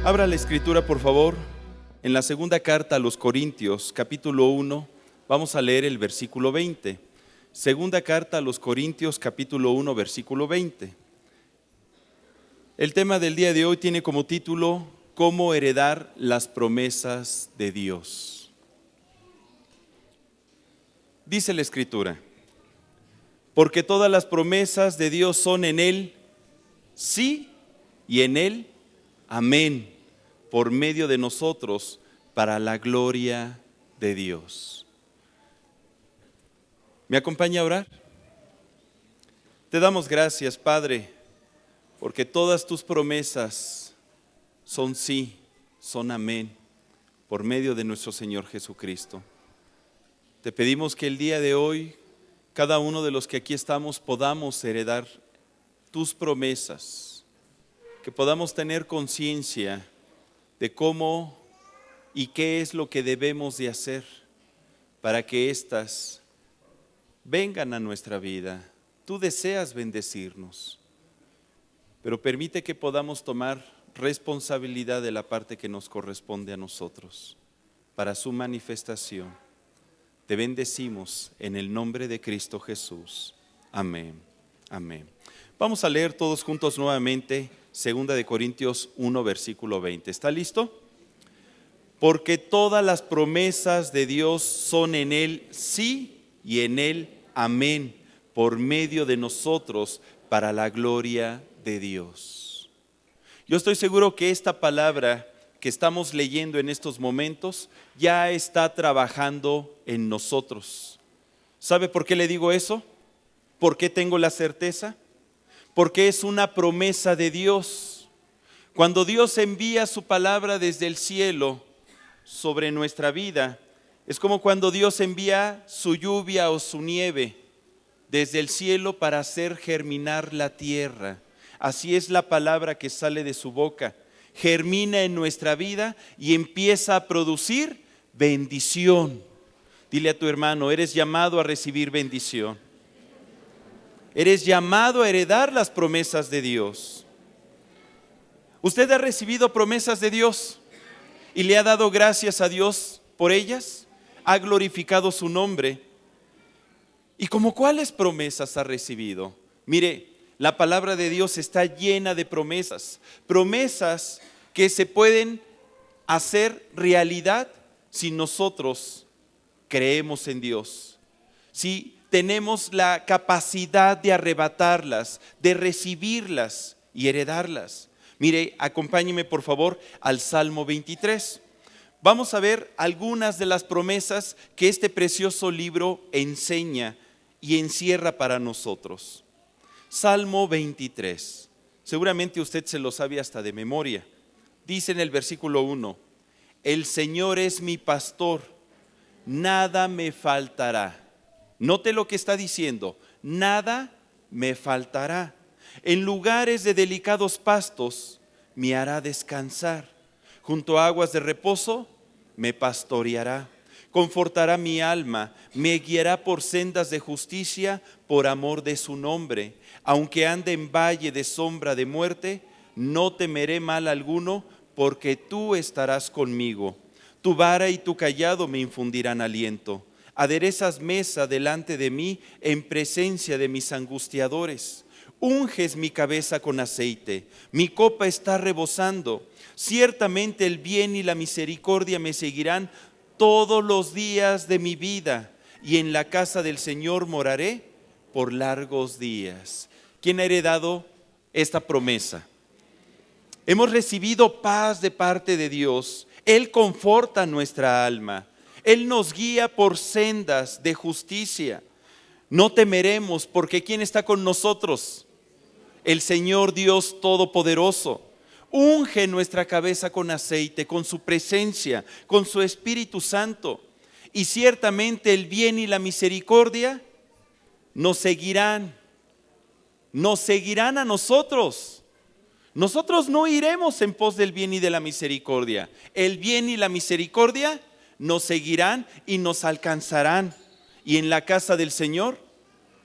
Abra la escritura, por favor, en la segunda carta a los Corintios, capítulo 1, vamos a leer el versículo 20. Segunda carta a los Corintios, capítulo 1, versículo 20. El tema del día de hoy tiene como título, ¿cómo heredar las promesas de Dios? Dice la escritura, porque todas las promesas de Dios son en Él, sí, y en Él, amén, por medio de nosotros, para la gloria de Dios. ¿Me acompaña a orar? Te damos gracias, Padre, porque todas tus promesas son sí, son amén, por medio de nuestro Señor Jesucristo. Te pedimos que el día de hoy, cada uno de los que aquí estamos, podamos heredar tus promesas, que podamos tener conciencia de cómo y qué es lo que debemos de hacer para que éstas vengan a nuestra vida. Tú deseas bendecirnos, pero permite que podamos tomar responsabilidad de la parte que nos corresponde a nosotros para su manifestación. Te bendecimos en el nombre de Cristo Jesús. Amén. Amén. Vamos a leer todos juntos nuevamente 2 de Corintios 1, versículo 20. ¿Está listo? Porque todas las promesas de Dios son en Él sí y en Él amén, por medio de nosotros, para la gloria de Dios. Yo estoy seguro que esta palabra que estamos leyendo en estos momentos ya está trabajando en nosotros. ¿Sabe por qué le digo eso? ¿Por qué tengo la certeza? Porque es una promesa de Dios. Cuando Dios envía su palabra desde el cielo sobre nuestra vida, es como cuando Dios envía su lluvia o su nieve desde el cielo para hacer germinar la tierra. Así es la palabra que sale de su boca. Germina en nuestra vida y empieza a producir bendición. Dile a tu hermano, eres llamado a recibir bendición. Eres llamado a heredar las promesas de Dios. ¿Usted ha recibido promesas de Dios y le ha dado gracias a Dios por ellas? ¿Ha glorificado su nombre? ¿Y como cuáles promesas ha recibido? Mire, la palabra de Dios está llena de promesas. Promesas que se pueden hacer realidad si nosotros creemos en Dios. Si tenemos la capacidad de arrebatarlas, de recibirlas y heredarlas. Mire, acompáñeme por favor al Salmo 23. Vamos a ver algunas de las promesas que este precioso libro enseña y encierra para nosotros. Salmo 23. Seguramente usted se lo sabe hasta de memoria. Dice en el versículo 1, el Señor es mi pastor, nada me faltará. Note lo que está diciendo, nada me faltará. En lugares de delicados pastos me hará descansar. Junto a aguas de reposo me pastoreará. Confortará mi alma, me guiará por sendas de justicia por amor de su nombre. Aunque ande en valle de sombra de muerte, no temeré mal alguno, porque tú estarás conmigo. Tu vara y tu cayado me infundirán aliento. Aderezas mesa delante de mí en presencia de mis angustiadores. Unges mi cabeza con aceite, mi copa está rebosando. Ciertamente el bien y la misericordia me seguirán todos los días de mi vida, y en la casa del Señor moraré por largos días. ¿Quién ha heredado esta promesa? Hemos recibido paz de parte de Dios. Él conforta nuestra alma. Él nos guía por sendas de justicia. No temeremos, porque ¿quién está con nosotros? El Señor Dios Todopoderoso. Unge nuestra cabeza con aceite, con su presencia, con su Espíritu Santo. Y ciertamente el bien y la misericordia nos seguirán a nosotros. Nosotros no iremos en pos del bien y de la misericordia. El bien y la misericordia nos seguirán y nos alcanzarán. Y en la casa del Señor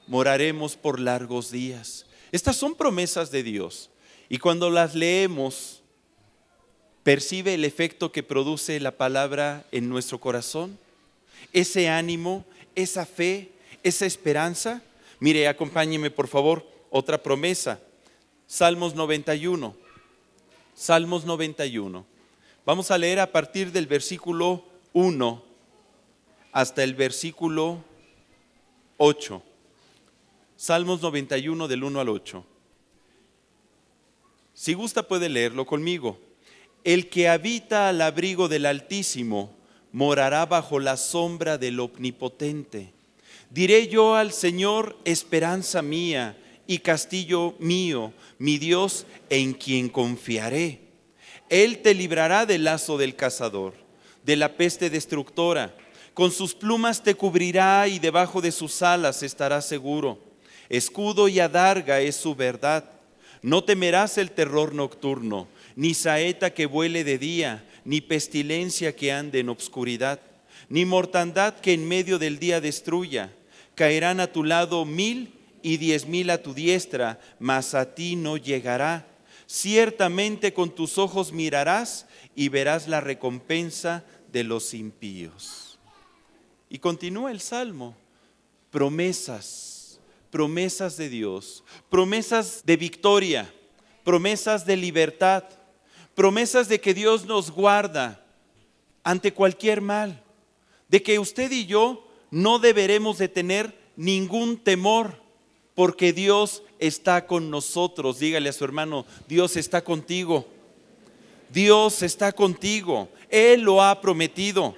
moraremos por largos días. Estas son promesas de Dios. Y cuando las leemos, ¿Percibe el efecto que produce la palabra en nuestro corazón? Ese ánimo, esa fe, esa esperanza. Mire, acompáñeme por favor, otra promesa. Salmos 91. Salmos 91. Vamos a leer a partir del versículo 1 hasta el versículo 8. Salmos 91 del 1 al 8. Si gusta puede leerlo conmigo. El que habita al abrigo del Altísimo morará bajo la sombra del Omnipotente. Diré yo al Señor, esperanza mía y castillo mío, mi Dios en quien confiaré. Él te librará del lazo del cazador, de la peste destructora. Con sus plumas te cubrirá y debajo de sus alas estarás seguro. Escudo y adarga es su verdad. No temerás el terror nocturno, ni saeta que vuele de día, ni pestilencia que ande en obscuridad, ni mortandad que en medio del día destruya. Caerán a tu lado 1000 y 10,000 a tu diestra, mas a ti no llegará. Ciertamente con tus ojos mirarás y verás la recompensa de los impíos. Y continúa el Salmo. Promesas, promesas de Dios, promesas de victoria, promesas de libertad, promesas de que Dios nos guarda ante cualquier mal, de que usted y yo no deberemos de tener ningún temor, porque Dios está con nosotros. Dígale a su hermano, Dios está contigo. Dios está contigo. Él lo ha prometido.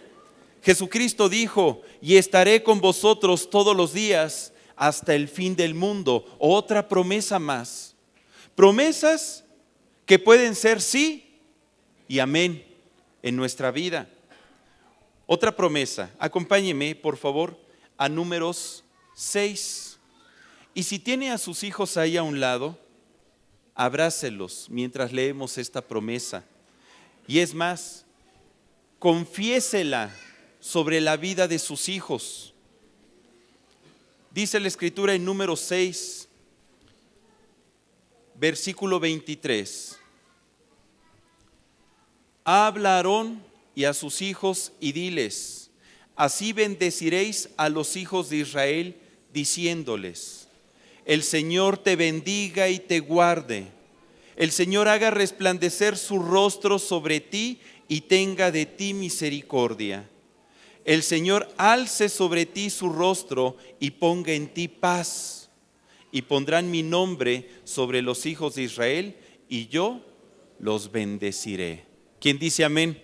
Jesucristo dijo, y estaré con vosotros todos los días hasta el fin del mundo. Otra promesa más. Promesas que pueden ser sí y amén en nuestra vida. Otra promesa, acompáñeme por favor a Números 6. Y si tiene a sus hijos ahí a un lado, abrácelos mientras leemos esta promesa. Y es más, confiésela sobre la vida de sus hijos. Dice la Escritura en Números 6, versículo 23. Habla a Aarón y a sus hijos y diles, así bendeciréis a los hijos de Israel, diciéndoles, el Señor te bendiga y te guarde. El Señor haga resplandecer su rostro sobre ti y tenga de ti misericordia. El Señor alce sobre ti su rostro y ponga en ti paz. Y pondrán mi nombre sobre los hijos de Israel y yo los bendeciré. ¿Quién dice amén?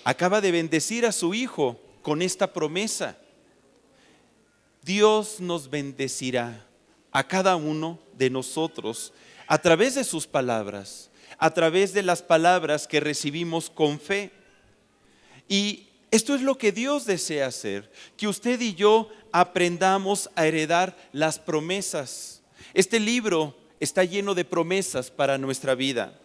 Acaba de bendecir a su hijo con esta promesa. Dios nos bendecirá a cada uno de nosotros a través de sus palabras, a través de las palabras que recibimos con fe. Y esto es lo que Dios desea hacer, que usted y yo aprendamos a heredar las promesas. Este libro está lleno de promesas para nuestra vida,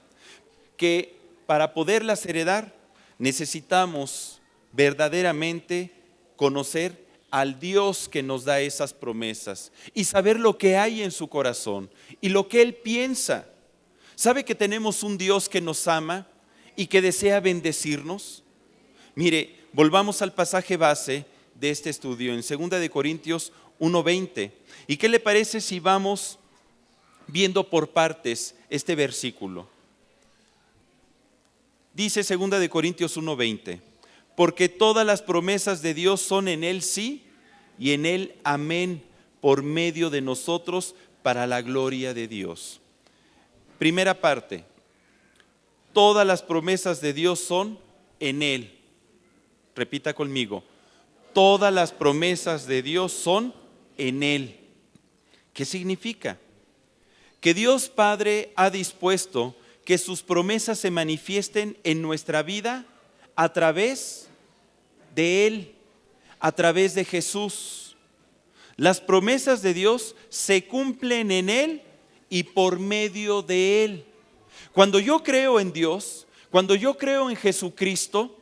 que para poderlas heredar necesitamos verdaderamente conocer al Dios que nos da esas promesas y saber lo que hay en su corazón y lo que Él piensa. ¿Sabe que tenemos un Dios que nos ama y que desea bendecirnos? Mire, volvamos al pasaje base de este estudio en 2 de Corintios 1:20. ¿Y qué le parece si vamos viendo por partes este versículo? Dice 2 de Corintios 1:20. Porque todas las promesas de Dios son en Él sí y en Él amén, por medio de nosotros para la gloria de Dios. Primera parte, todas las promesas de Dios son en Él. Repita conmigo, todas las promesas de Dios son en Él. ¿Qué significa? Que Dios Padre ha dispuesto que sus promesas se manifiesten en nuestra vida a través de Él, a través de Jesús. Las promesas de Dios se cumplen en Él y por medio de Él. Cuando yo creo en Dios, cuando yo creo en Jesucristo,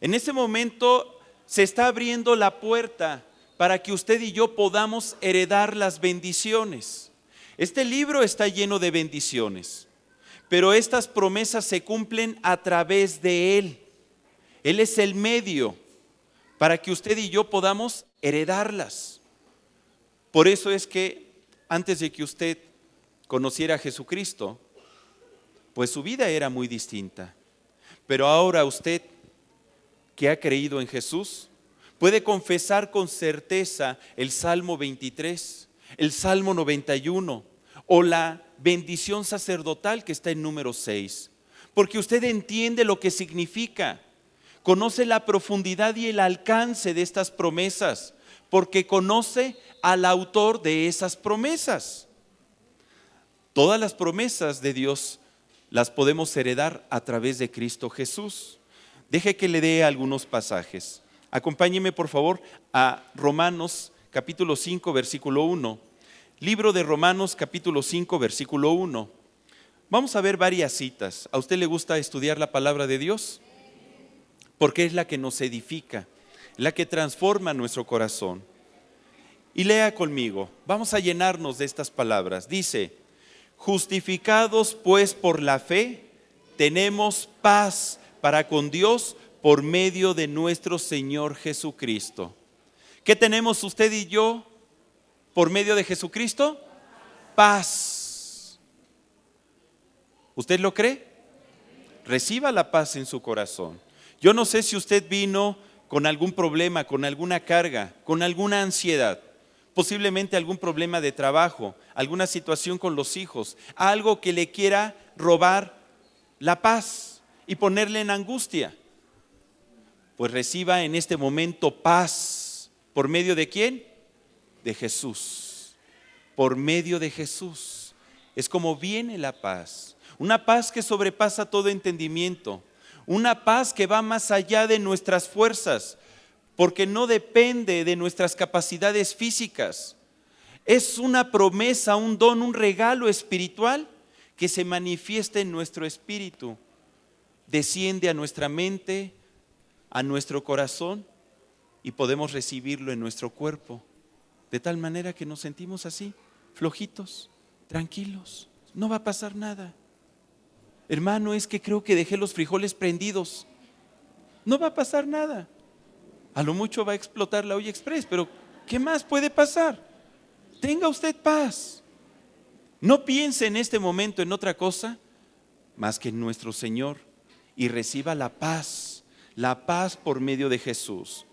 en ese momento se está abriendo la puerta para que usted y yo podamos heredar las bendiciones. Este libro está lleno de bendiciones, pero estas promesas se cumplen a través de Él. Él es el medio para que usted y yo podamos heredarlas. Por eso es que antes de que usted conociera a Jesucristo, pues su vida era muy distinta. Pero ahora usted que ha creído en Jesús puede confesar con certeza el Salmo 23, el Salmo 91 o la bendición sacerdotal que está en número 6. Porque usted entiende lo que significa, conoce la profundidad y el alcance de estas promesas, porque conoce al autor de esas promesas. Todas las promesas de Dios las podemos heredar a través de Cristo Jesús. Deje que le dé algunos pasajes. Acompáñeme por favor a Romanos capítulo 5 versículo 1. Libro de Romanos capítulo 5 versículo 1. Vamos a ver varias citas. ¿A usted le gusta estudiar la palabra de Dios? Porque es la que nos edifica, la que transforma nuestro corazón. Y lea conmigo, vamos a llenarnos de estas palabras. Dice: justificados pues por la fe, tenemos paz para con Dios por medio de nuestro Señor Jesucristo. ¿Qué tenemos usted y yo por medio de Jesucristo? Paz. ¿Usted lo cree? Reciba la paz en su corazón. Yo no sé si usted vino con algún problema, con alguna carga, con alguna ansiedad, posiblemente algún problema de trabajo, alguna situación con los hijos, algo que le quiera robar la paz y ponerle en angustia. Pues reciba en este momento paz. ¿Por medio de quién? De Jesús. Por medio de Jesús. Es como viene la paz. Una paz que sobrepasa todo entendimiento. Una paz que va más allá de nuestras fuerzas, porque no depende de nuestras capacidades físicas. Es una promesa, un don, un regalo espiritual que se manifiesta en nuestro espíritu. Desciende a nuestra mente, a nuestro corazón, y podemos recibirlo en nuestro cuerpo. De tal manera que nos sentimos así, flojitos, tranquilos. No va a pasar nada. Hermano, es que creo que dejé los frijoles prendidos. No va a pasar nada. A lo mucho va a explotar la olla express, pero ¿qué más puede pasar? Tenga usted paz. No piense en este momento en otra cosa más que en nuestro Señor, y reciba la paz por medio de Jesús.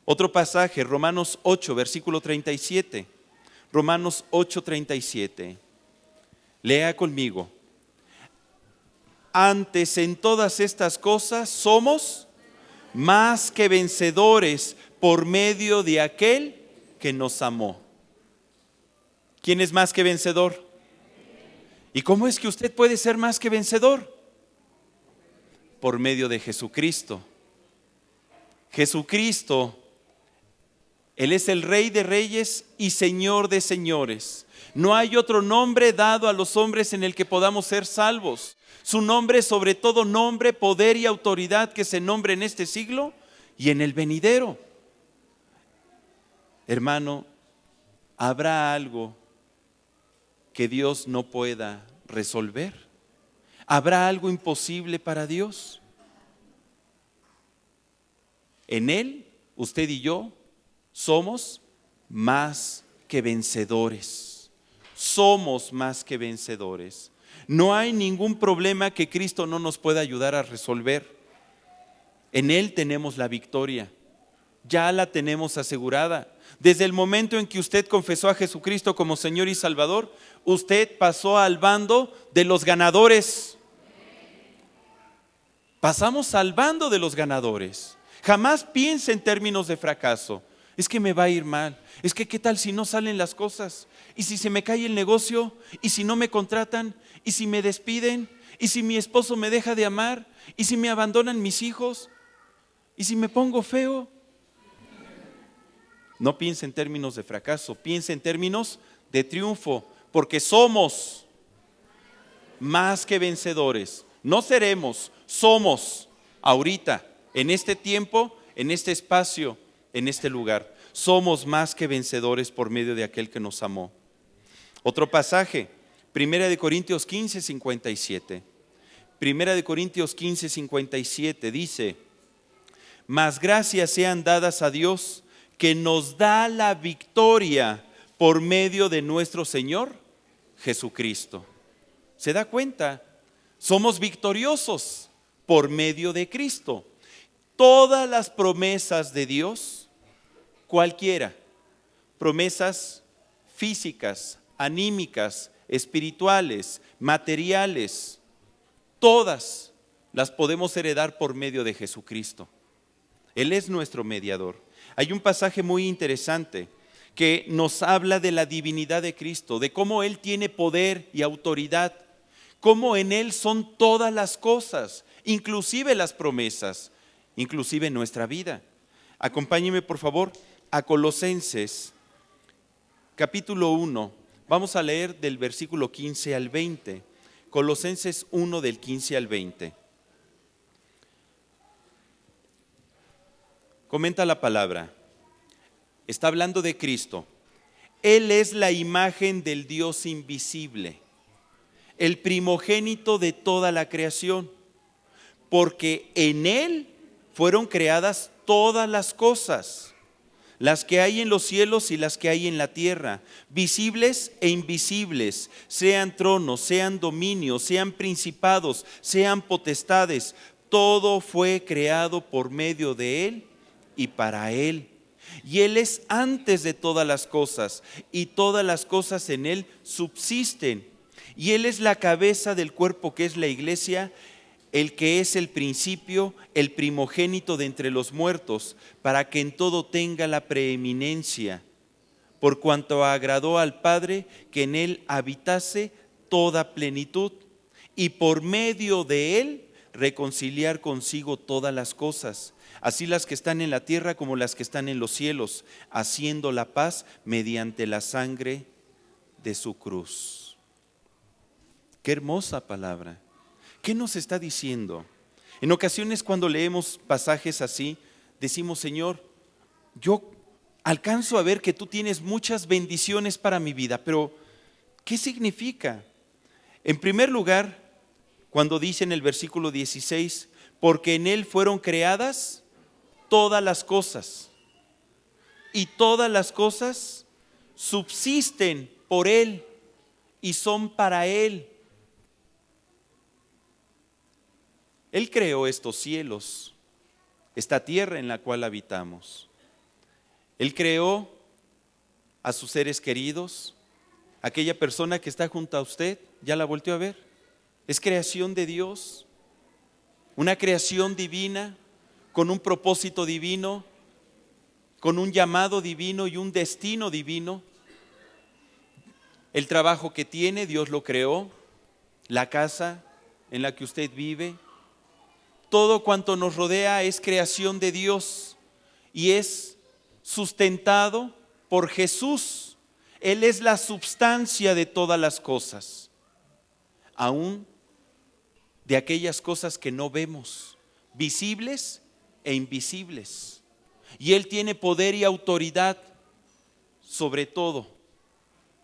Otro pasaje, Romanos 8, versículo 37. Romanos 8, 37. Lea conmigo. Antes en todas estas cosas somos más que vencedores por medio de aquel que nos amó. ¿Quién es más que vencedor? ¿Y cómo es que usted puede ser más que vencedor? Por medio de Jesucristo. Jesucristo, Él es el Rey de Reyes y Señor de Señores. No hay otro nombre dado a los hombres en el que podamos ser salvos. Su nombre es sobre todo nombre, poder y autoridad que se nombre en este siglo y en el venidero. Hermano, ¿habrá algo que Dios no pueda resolver? ¿Habrá algo imposible para Dios? En Él, usted y yo somos más que vencedores. Somos más que vencedores. No hay ningún problema que Cristo no nos pueda ayudar a resolver. En Él tenemos la victoria. Ya la tenemos asegurada. Desde el momento en que usted confesó a Jesucristo como Señor y Salvador, usted pasó al bando de los ganadores. Pasamos al bando de los ganadores. Jamás piense en términos de fracaso. Es que me va a ir mal. Es que ¿qué tal si no salen las cosas? ¿Y si se me cae el negocio? ¿Y si no me contratan? ¿Y si me despiden? ¿Y si mi esposo me deja de amar? ¿Y si me abandonan mis hijos? ¿Y si me pongo feo? No piense en términos de fracaso, piense en términos de triunfo, porque somos más que vencedores. No seremos, somos ahorita, en este tiempo, en este espacio, en este lugar. Somos más que vencedores por medio de aquel que nos amó. Otro pasaje, Primera de Corintios 15, 57. Primera de Corintios 15, 57 dice: mas gracias sean dadas a Dios, que nos da la victoria por medio de nuestro Señor Jesucristo. ¿Se da cuenta? Somos victoriosos por medio de Cristo. Todas las promesas de Dios, cualquiera, promesas físicas, anímicas, espirituales, materiales, todas las podemos heredar por medio de Jesucristo. Él es nuestro mediador. Hay un pasaje muy interesante que nos habla de la divinidad de Cristo, de cómo Él tiene poder y autoridad, cómo en Él son todas las cosas, inclusive las promesas, inclusive nuestra vida. Acompáñeme por favor a Colosenses capítulo 1. Vamos a leer del versículo 15 al 20. Colosenses 1 del 15 al 20. Comenta la palabra. Está hablando de Cristo. Él es la imagen del Dios invisible, el primogénito de toda la creación, porque en Él fueron creadas todas las cosas, las que hay en los cielos y las que hay en la tierra, visibles e invisibles, sean tronos, sean dominios, sean principados, sean potestades. Todo fue creado por medio de Él y para Él. Y Él es antes de todas las cosas, y todas las cosas en Él subsisten. Y Él es la cabeza del cuerpo que es la iglesia, el que es el principio, el primogénito de entre los muertos, para que en todo tenga la preeminencia, por cuanto agradó al Padre que en Él habitase toda plenitud, y por medio de Él reconciliar consigo todas las cosas, así las que están en la tierra como las que están en los cielos, haciendo la paz mediante la sangre de su cruz. Qué hermosa palabra. ¿Qué nos está diciendo? En ocasiones cuando leemos pasajes así, decimos: Señor, yo alcanzo a ver que tú tienes muchas bendiciones para mi vida, pero ¿qué significa? En primer lugar, cuando dice en el versículo 16, porque en Él fueron creadas todas las cosas, y todas las cosas subsisten por Él y son para Él. Él creó estos cielos, esta tierra en la cual habitamos. Él creó a sus seres queridos, aquella persona que está junto a usted, ¿ya la volteó a ver? Es creación de Dios, una creación divina, con un propósito divino, con un llamado divino y un destino divino. El trabajo que tiene, Dios lo creó, la casa en la que usted vive, todo cuanto nos rodea es creación de Dios y es sustentado por Jesús. Él es la substancia de todas las cosas, aún de aquellas cosas que no vemos, visibles e invisibles. Y Él tiene poder y autoridad sobre todo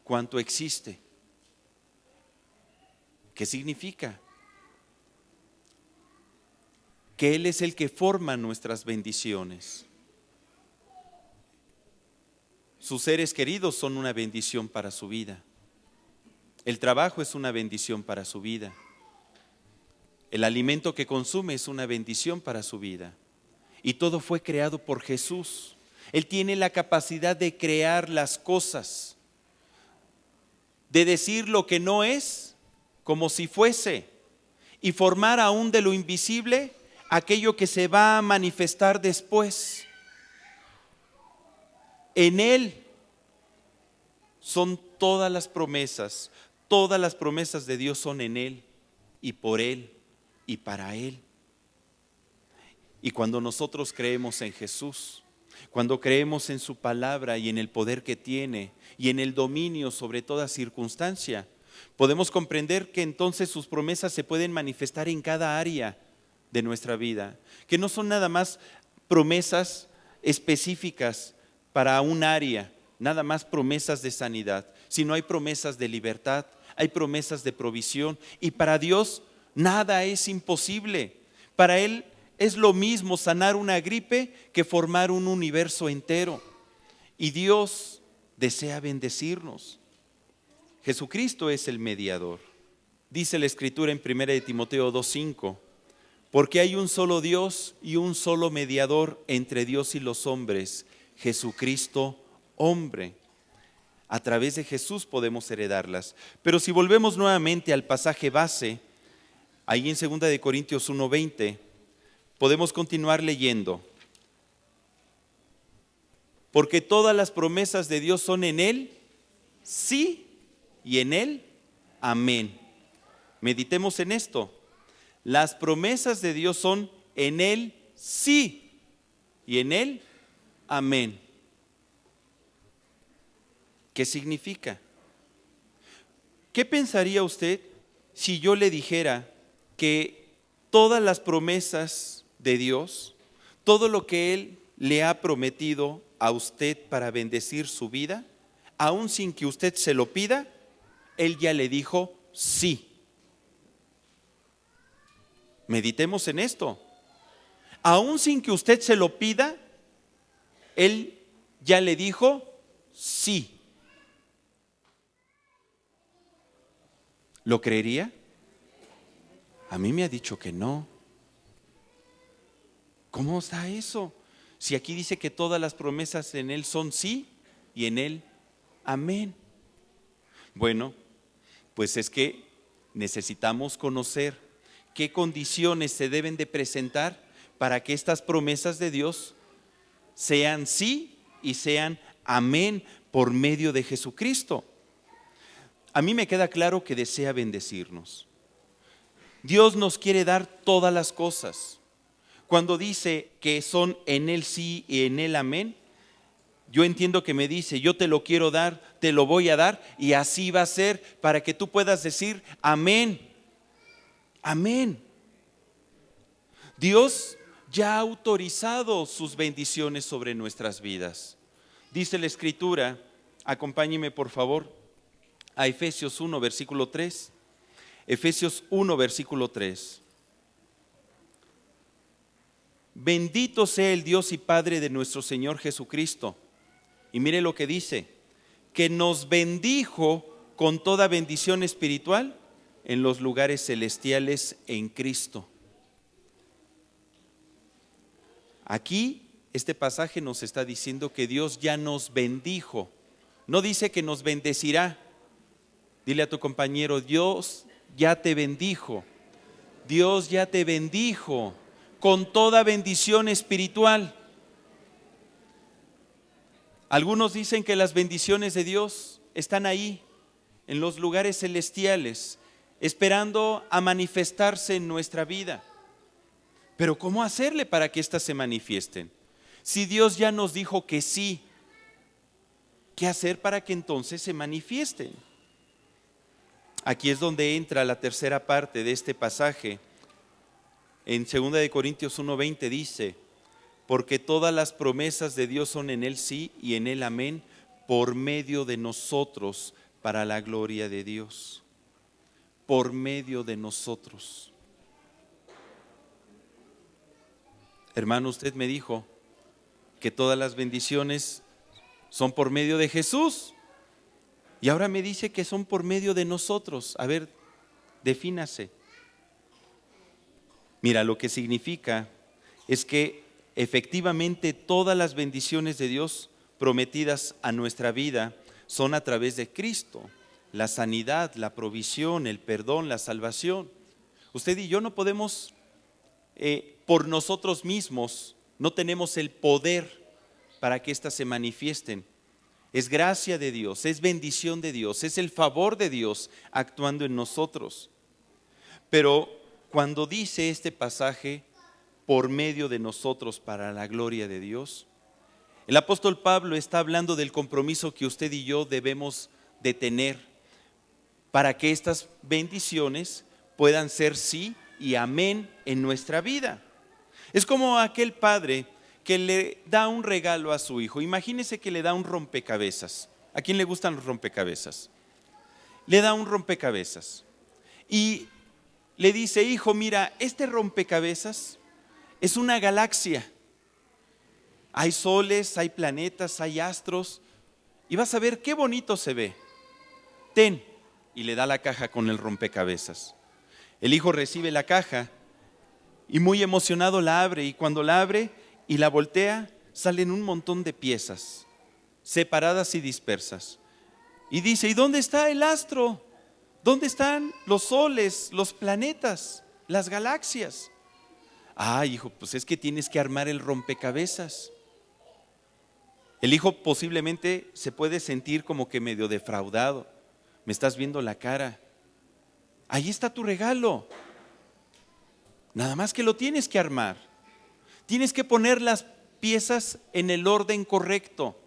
cuanto existe. ¿Qué significa? Que Él es el que forma nuestras bendiciones. Sus seres queridos son una bendición para su vida. El trabajo es una bendición para su vida. El alimento que consume es una bendición para su vida. Y todo fue creado por Jesús. Él tiene la capacidad de crear las cosas, de decir lo que no es como si fuese, y formar aún de lo invisible aquello que se va a manifestar después. En Él son todas las promesas de Dios son en Él y por Él y para Él. Y cuando nosotros creemos en Jesús, cuando creemos en su palabra y en el poder que tiene y en el dominio sobre toda circunstancia, podemos comprender que entonces sus promesas se pueden manifestar en cada área de nuestra vida, que no son nada más promesas específicas para un área, nada más promesas de sanidad, sino hay promesas de libertad, hay promesas de provisión. Y para Dios nada es imposible. Para Él es lo mismo sanar una gripe que formar un universo entero. Y Dios desea bendecirnos. Jesucristo es el mediador. Dice la Escritura en 1 de Timoteo 2:5, porque hay un solo Dios y un solo mediador entre Dios y los hombres, Jesucristo hombre. A través de Jesús podemos heredarlas. Pero si volvemos nuevamente al pasaje base, ahí en 2 de Corintios 1:20, podemos continuar leyendo. Porque todas las promesas de Dios son en Él, sí, y en Él, amén. Meditemos en esto. Las promesas de Dios son en Él, sí, y en Él, amén. ¿Qué significa? ¿Qué pensaría usted si yo le dijera que todas las promesas de Dios, todo lo que Él le ha prometido a usted para bendecir su vida, aun sin que usted se lo pida, Él ya le dijo sí? Meditemos en esto. Aun sin que usted se lo pida, Él ya le dijo sí. ¿Lo creería? A mí me ha dicho que no. ¿Cómo está eso? Si aquí dice que todas las promesas en Él son sí y en Él, amén. Bueno, pues es que necesitamos conocer qué condiciones se deben de presentar para que estas promesas de Dios sean sí y sean amén por medio de Jesucristo. A mí me queda claro que desea bendecirnos. Dios nos quiere dar todas las cosas. Cuando dice que son en Él sí y en Él amén, yo entiendo que me dice, yo te lo quiero dar, te lo voy a dar, y así va a ser para que tú puedas decir amén. Amén. Dios ya ha autorizado sus bendiciones sobre nuestras vidas. Dice la Escritura, acompáñeme por favor a Efesios 1, versículo 3. Efesios 1, versículo 3. Bendito sea el Dios y Padre de nuestro Señor Jesucristo. Y mire lo que dice, que nos bendijo con toda bendición espiritual en los lugares celestiales en Cristo. Aquí este pasaje nos está diciendo que Dios ya nos bendijo. No dice que nos bendecirá. Dile a tu compañero, Dios ya te bendijo. Dios ya te bendijo con toda bendición espiritual. Algunos dicen que las bendiciones de Dios están ahí, en los lugares celestiales, esperando a manifestarse en nuestra vida. Pero ¿cómo hacerle para que éstas se manifiesten? Si Dios ya nos dijo que sí, ¿qué hacer para que entonces se manifiesten? Aquí es donde entra la tercera parte de este pasaje. En 2 de Corintios 1:20 dice, porque todas las promesas de Dios son en Él sí y en Él amén, por medio de nosotros, para la gloria de Dios. Por medio de nosotros. Hermano, usted me dijo que todas las bendiciones son por medio de Jesús. Y ahora me dice que son por medio de nosotros. A ver, defínase. Mira, lo que significa es que efectivamente todas las bendiciones de Dios prometidas a nuestra vida son a través de Cristo. La sanidad, la provisión, el perdón, la salvación. Usted y yo no podemos, por nosotros mismos, no tenemos el poder para que éstas se manifiesten. Es gracia de Dios, es bendición de Dios, es el favor de Dios actuando en nosotros. Pero cuando dice este pasaje, por medio de nosotros para la gloria de Dios, el apóstol Pablo está hablando del compromiso que usted y yo debemos de tener para que estas bendiciones puedan ser sí y amén en nuestra vida. Es como aquel padre que le da un regalo a su hijo. Imagínese que le da un rompecabezas. ¿A quién le gustan los rompecabezas? le da un rompecabezas y le dice: hijo, mira, este rompecabezas es una galaxia. Hay soles, hay planetas, hay astros, y vas a ver qué bonito se ve. Ten. Y le da la caja con el rompecabezas. El hijo recibe la caja y muy emocionado la abre, y cuando la abre y la voltea, salen un montón de piezas separadas y dispersas. Y dice: ¿y dónde está el astro? ¿Dónde están los soles, los planetas, las galaxias? Ah, hijo, pues es que tienes que armar el rompecabezas. El hijo posiblemente se puede sentir como que medio defraudado. Me estás viendo la cara. Ahí está tu regalo. Nada más que lo tienes que armar. Tienes que poner las piezas en el orden correcto.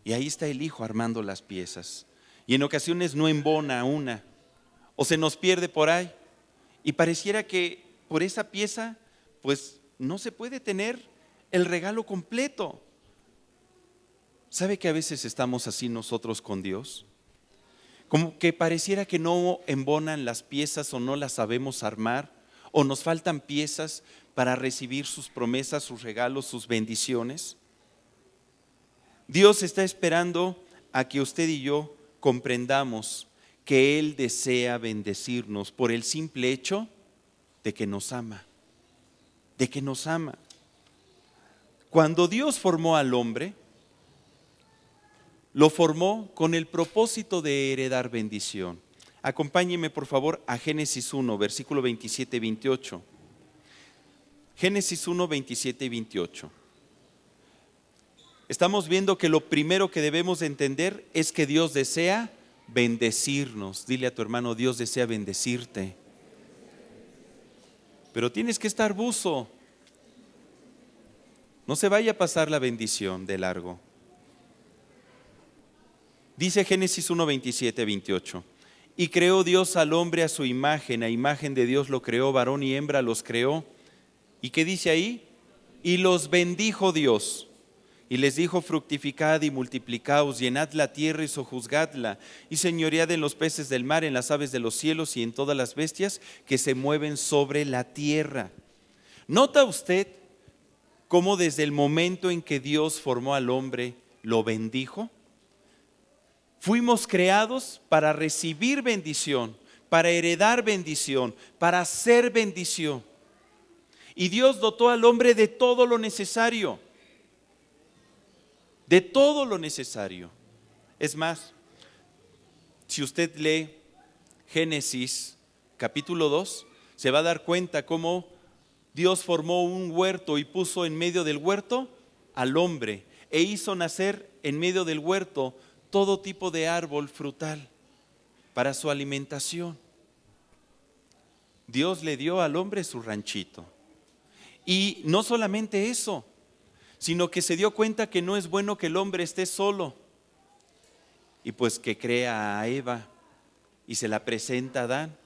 Y ahí está el hijo armando las piezas. Y en ocasiones no embona una, o se nos pierde por ahí. Y pareciera que por esa pieza, pues no se puede tener el regalo completo. ¿Sabe que a veces estamos así nosotros con Dios? Como que pareciera que no embonan las piezas, o no las sabemos armar, o nos faltan piezas para recibir sus promesas, sus regalos, sus bendiciones. Dios está esperando a que usted y yo comprendamos que Él desea bendecirnos por el simple hecho de que nos ama, de que nos ama. Cuando Dios formó al hombre, lo formó con el propósito de heredar bendición. Acompáñeme por favor a Génesis 1, versículo 27 y 28. Génesis 1, 27 y 28. Estamos viendo que lo primero que debemos de entender es que Dios desea bendecirnos. Dile a tu hermano: Dios desea bendecirte. Pero tienes que estar buzo. No se vaya a pasar la bendición de largo. Dice Génesis 1, 27, 28. Y creó Dios al hombre a su imagen, a imagen de Dios lo creó, varón y hembra los creó. ¿Y qué dice ahí? Y los bendijo Dios. Y les dijo: fructificad y multiplicaos, llenad la tierra y sojuzgadla, y señoread en los peces del mar, en las aves de los cielos y en todas las bestias que se mueven sobre la tierra. ¿Nota usted cómo desde el momento en que Dios formó al hombre, lo bendijo? Fuimos creados para recibir bendición, para heredar bendición, para hacer bendición. Y Dios dotó al hombre de todo lo necesario. De todo lo necesario. Es más, si usted lee Génesis capítulo 2, se va a dar cuenta cómo Dios formó un huerto y puso en medio del huerto al hombre, e hizo nacer en medio del huerto todo tipo de árbol frutal para su alimentación. Dios le dio al hombre su ranchito. Y no solamente eso, sino que se dio cuenta que no es bueno que el hombre esté solo. Y pues que crea a Eva y se la presenta a Adán.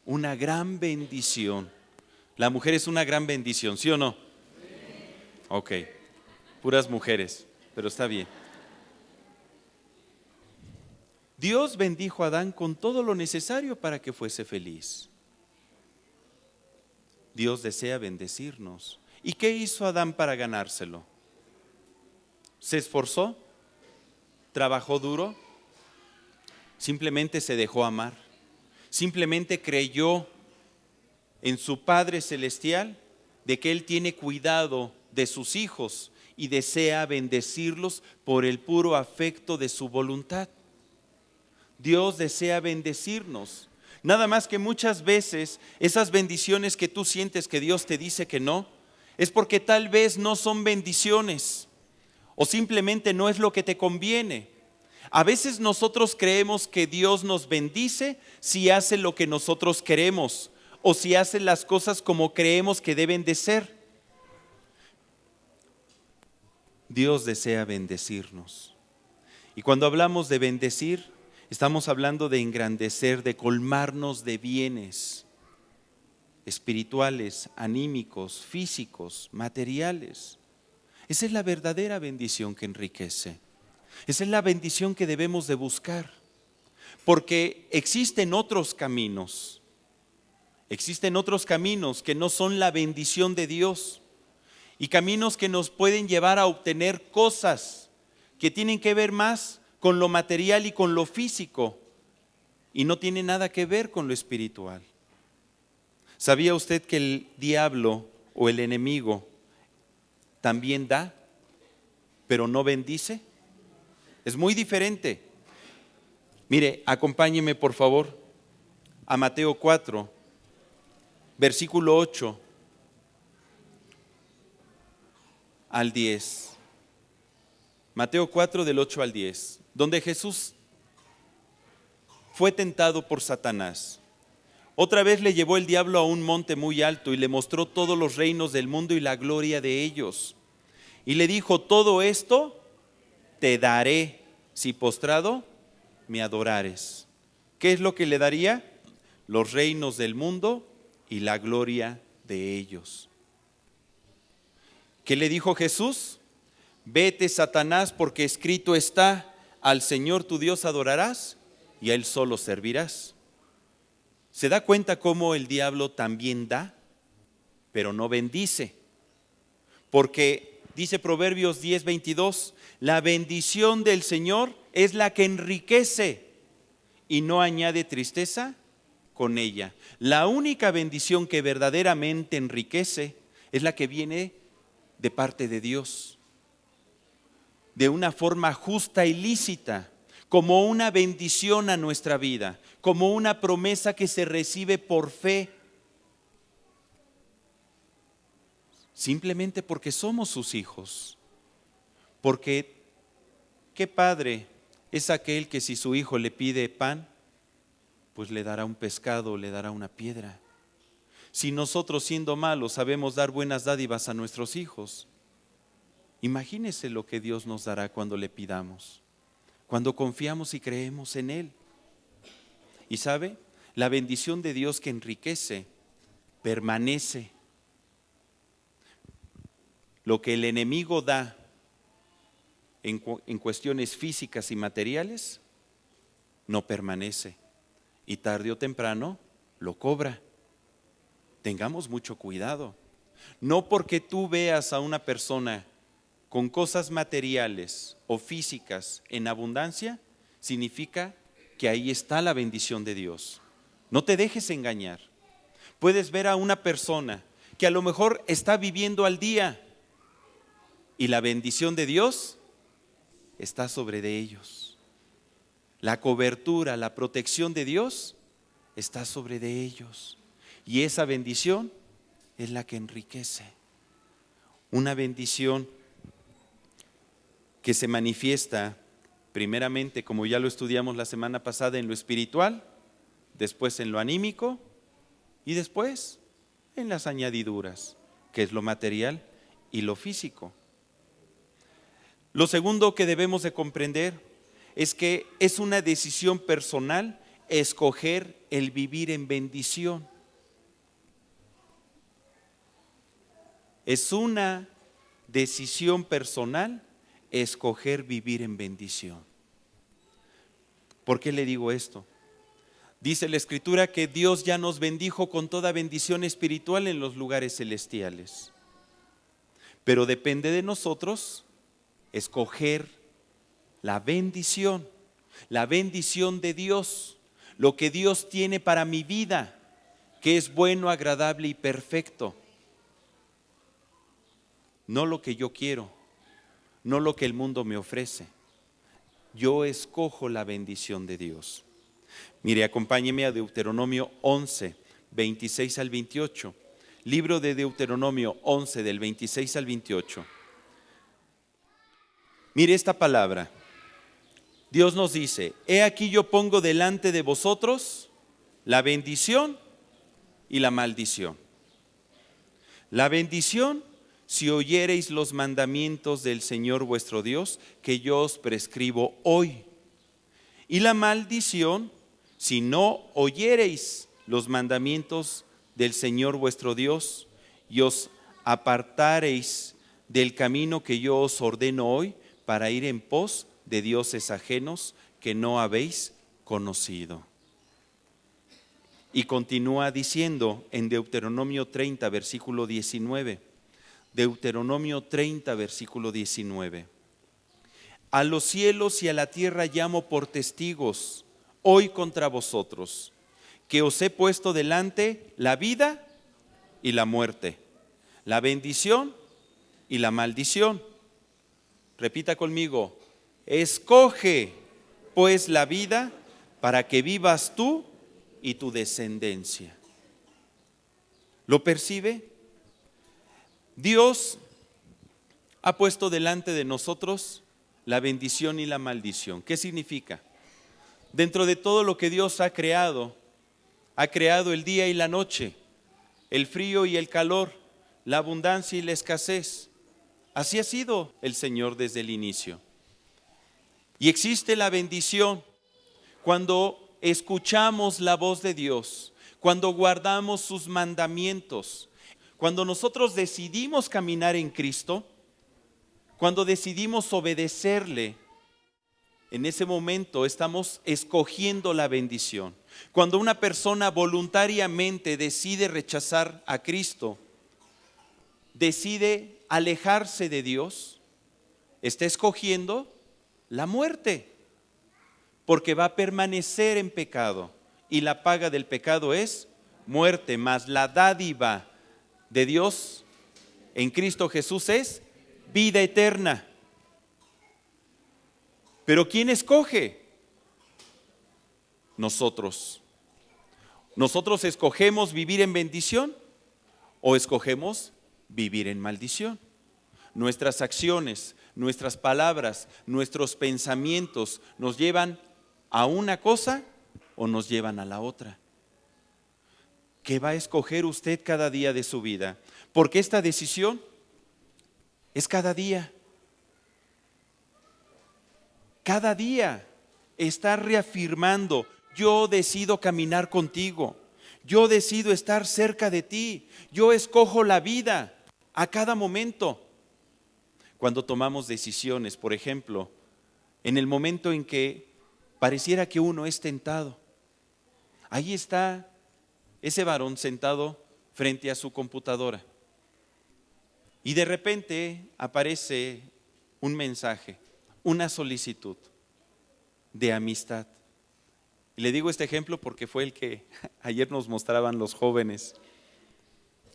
Una gran bendición. La mujer es una gran bendición, ¿sí o no? Ok, puras mujeres, pero está bien. Dios bendijo a Adán con todo lo necesario para que fuese feliz. Dios desea bendecirnos. ¿Y qué hizo Adán para ganárselo? ¿Se esforzó? ¿Trabajó duro? Simplemente se dejó amar. Simplemente creyó en su Padre Celestial, de que Él tiene cuidado de sus hijos y desea bendecirlos por el puro afecto de su voluntad. Dios desea bendecirnos. Nada más que muchas veces esas bendiciones que tú sientes que Dios te dice que no, es porque tal vez no son bendiciones, o simplemente no es lo que te conviene. A veces nosotros creemos que Dios nos bendice si hace lo que nosotros queremos, o si hace las cosas como creemos que deben de ser. Dios desea bendecirnos. Y cuando hablamos de bendecir, estamos hablando de engrandecer, de colmarnos de bienes espirituales, anímicos, físicos, materiales. Esa es la verdadera bendición que enriquece. Esa es la bendición que debemos de buscar. Porque existen otros caminos que no son la bendición de Dios y caminos que nos pueden llevar a obtener cosas que tienen que ver más con lo material y con lo físico y no tienen nada que ver con lo espiritual. ¿Sabía usted que el diablo o el enemigo también da, pero no bendice? Es muy diferente. Mire, acompáñeme por favor a Mateo 4, versículo 8 al 10. Mateo 4 del 8 al 10, donde Jesús fue tentado por Satanás. Otra vez le llevó el diablo a un monte muy alto y le mostró todos los reinos del mundo y la gloria de ellos. Y le dijo: todo esto te daré si postrado me adorares. ¿Qué es lo que le daría? Los reinos del mundo y la gloria de ellos. ¿Qué le dijo Jesús? Vete, Satanás, porque escrito está: al Señor tu Dios adorarás y a Él solo servirás. ¿Se da cuenta cómo el diablo también da, pero no bendice? Porque dice Proverbios 10:22, la bendición del Señor es la que enriquece y no añade tristeza con ella. La única bendición que verdaderamente enriquece es la que viene de parte de Dios, de una forma justa y lícita, como una bendición a nuestra vida, como una promesa que se recibe por fe, simplemente porque somos sus hijos. Porque ¿qué padre es aquel que si su hijo le pide pan, pues le dará un pescado, le dará una piedra? Si nosotros, siendo malos, sabemos dar buenas dádivas a nuestros hijos, imagínese lo que Dios nos dará cuando le pidamos, cuando confiamos y creemos en Él. Y sabe, la bendición de Dios que enriquece permanece. Lo que el enemigo da en cuestiones físicas y materiales no permanece, y tarde o temprano lo cobra. Tengamos mucho cuidado. No porque tú veas a una persona con cosas materiales o físicas en abundancia, significa que ahí está la bendición de Dios. No te dejes engañar. Puedes ver a una persona que a lo mejor está viviendo al día y la bendición de Dios está sobre de ellos. La cobertura, la protección de Dios está sobre de ellos. Y esa bendición es la que enriquece. Una bendición que se manifiesta primeramente, como ya lo estudiamos la semana pasada, en lo espiritual, después en lo anímico y después en las añadiduras, que es lo material y lo físico. Lo segundo que debemos de comprender es que es una decisión personal escoger el vivir en bendición. Es una decisión personal escoger vivir en bendición. ¿Por qué le digo esto? Dice la Escritura que Dios ya nos bendijo con toda bendición espiritual en los lugares celestiales. Pero depende de nosotros escoger la bendición de Dios, lo que Dios tiene para mi vida, que es bueno, agradable y perfecto. No lo que yo quiero, no lo que el mundo me ofrece. Yo escojo la bendición de Dios. Mire, acompáñeme a Deuteronomio 11, 26 al 28. Libro de Deuteronomio 11, del 26 al 28. Mire esta palabra. Dios nos dice: he aquí yo pongo delante de vosotros la bendición y la maldición. La bendición, si oyereis los mandamientos del Señor vuestro Dios, que yo os prescribo hoy. Y la maldición, si no oyereis los mandamientos del Señor vuestro Dios, y os apartareis del camino que yo os ordeno hoy, para ir en pos de dioses ajenos que no habéis conocido. Y continúa diciendo en Deuteronomio 30, versículo 19. Deuteronomio 30, versículo 19. A los cielos y a la tierra llamo por testigos hoy contra vosotros, que os he puesto delante la vida y la muerte, la bendición y la maldición. Repita conmigo: escoge pues la vida para que vivas tú y tu descendencia. ¿Lo percibe? Dios ha puesto delante de nosotros la bendición y la maldición. ¿Qué significa? Dentro de todo lo que Dios ha creado el día y la noche, el frío y el calor, la abundancia y la escasez. Así ha sido el Señor desde el inicio. Y existe la bendición cuando escuchamos la voz de Dios, cuando guardamos sus mandamientos, cuando nosotros decidimos caminar en Cristo, cuando decidimos obedecerle. En ese momento estamos escogiendo la bendición. Cuando una persona voluntariamente decide rechazar a Cristo, decide alejarse de Dios, está escogiendo la muerte, porque va a permanecer en pecado, y la paga del pecado es muerte, mas la dádiva de Dios en Cristo Jesús es vida eterna. Pero ¿quién escoge? Nosotros. ¿Nosotros escogemos vivir en bendición o escogemos vivir en maldición? Nuestras acciones, nuestras palabras, nuestros pensamientos nos llevan a una cosa o nos llevan a la otra. ¿Qué va a escoger usted cada día de su vida? Porque esta decisión es cada día. Cada día está reafirmando: yo decido caminar contigo, yo decido estar cerca de ti, yo escojo la vida a cada momento. Cuando tomamos decisiones, por ejemplo, en el momento en que pareciera que uno es tentado, ahí está ese varón sentado frente a su computadora y de repente aparece un mensaje, una solicitud de amistad. Y le digo este ejemplo porque fue el que ayer nos mostraban los jóvenes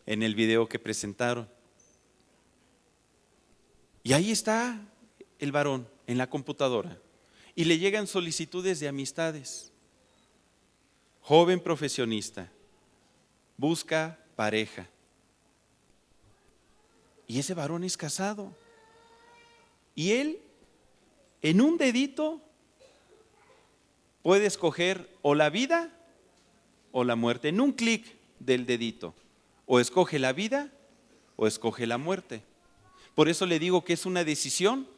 en el video que presentaron. Y ahí está el varón en la computadora y le llegan solicitudes de amistades. Joven profesionista, busca pareja. Y ese varón es casado. Y él, en un dedito, puede escoger o la vida o la muerte. En un clic del dedito. O escoge la vida o escoge la muerte. Por eso le digo que es una decisión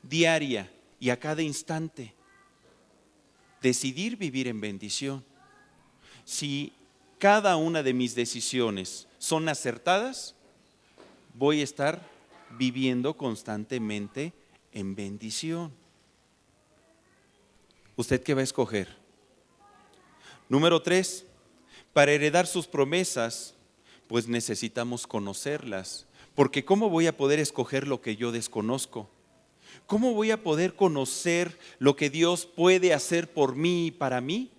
diaria y a cada instante. Decidir vivir en bendición. Si cada una de mis decisiones son acertadas, voy a estar viviendo constantemente en bendición. ¿Usted qué va a escoger? Número 3, para heredar sus promesas, pues necesitamos conocerlas. Porque ¿cómo voy a poder escoger lo que yo desconozco? ¿Cómo voy a poder conocer lo que Dios puede hacer por mí y para mí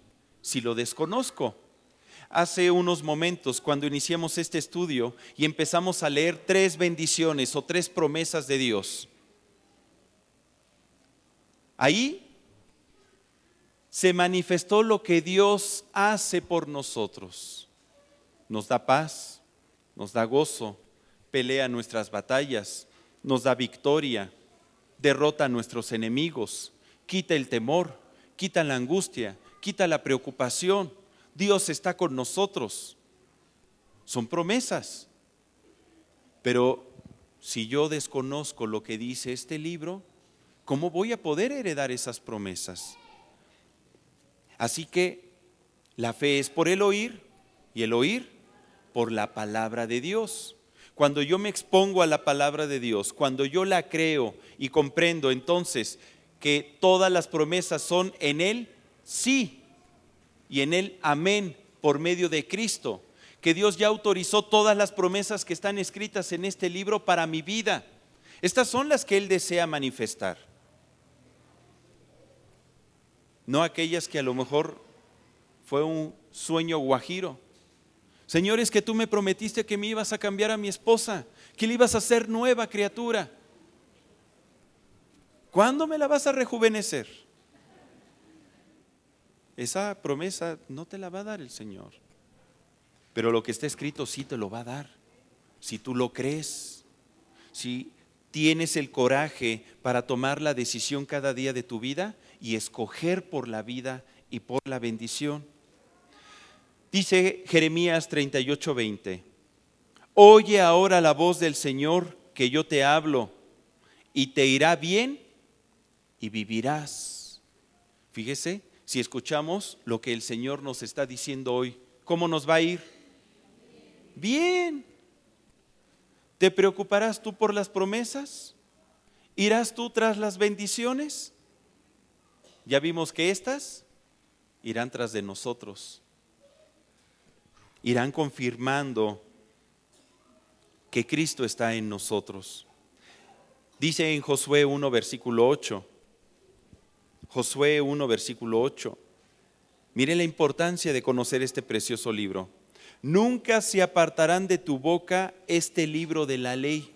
si lo desconozco? Hace unos momentos, cuando iniciamos este estudio y empezamos a leer 3 bendiciones o 3 promesas de Dios, ahí se manifestó lo que Dios hace por nosotros. Nos da paz, nos da gozo, pelea nuestras batallas, nos da victoria, derrota a nuestros enemigos, quita el temor, quita la angustia, quita la preocupación. Dios está con nosotros. Son promesas. Pero si yo desconozco lo que dice este libro, ¿cómo voy a poder heredar esas promesas? Así que la fe es por el oír y el oír por la palabra de Dios. Cuando yo me expongo a la palabra de Dios, cuando yo la creo y comprendo entonces que todas las promesas son en Él, sí y en él amén por medio de Cristo, que Dios ya autorizó todas las promesas que están escritas en este libro para mi vida. Estas son las que Él desea manifestar, no aquellas que a lo mejor fue un sueño guajiro. Señor, es que tú me prometiste que me ibas a cambiar a mi esposa, que le ibas a hacer nueva criatura. ¿Cuándo me la vas a rejuvenecer? Esa promesa no te la va a dar el Señor, pero lo que está escrito sí te lo va a dar, si tú lo crees, si tienes el coraje para tomar la decisión cada día de tu vida y escoger por la vida y por la bendición. Dice Jeremías 38:20, oye ahora la voz del Señor, que yo te hablo, y te irá bien y vivirás. Fíjese, si escuchamos lo que el Señor nos está diciendo hoy, ¿cómo nos va a ir? Bien. ¿Te preocuparás tú por las promesas? ¿Irás tú tras las bendiciones? Ya vimos que estas irán tras de nosotros. Irán confirmando que Cristo está en nosotros. Dice en Josué 1, versículo 8. Josué 1, versículo 8. Miren la importancia de conocer este precioso libro. Nunca se apartarán de tu boca este libro de la ley,